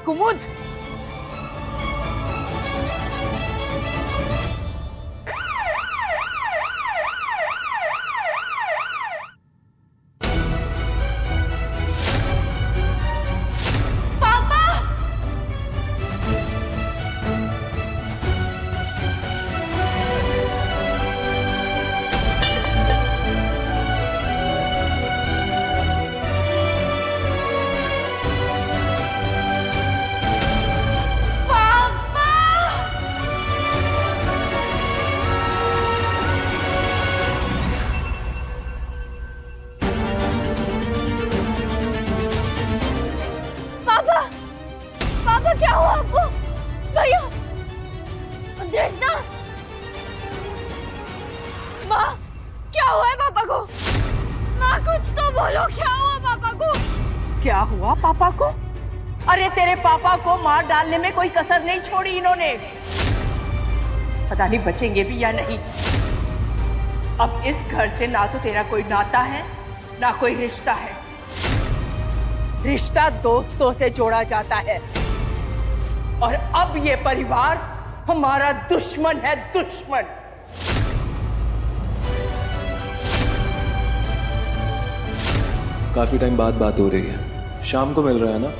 कुमुद, पापा क्या हुआ आपको? भैया, दृष्टा, माँ क्या हुआ है पापा को? माँ कुछ तो बोलो, क्या हुआ पापा को? क्या हुआ पापा को? अरे तेरे पापा को मार डालने में कोई कसर नहीं छोड़ी इन्होंने। पता नहीं बचेंगे भी या नहीं। अब इस घर से ना तो तेरा कोई नाता है ना कोई रिश्ता है। रिश्ता दोस्तों से जोड़ा जाता है और अब ये परिवार हमारा दुश्मन है, दुश्मन। काफी टाइम बाद बात हो रही है, शाम को मिल रहा है ना?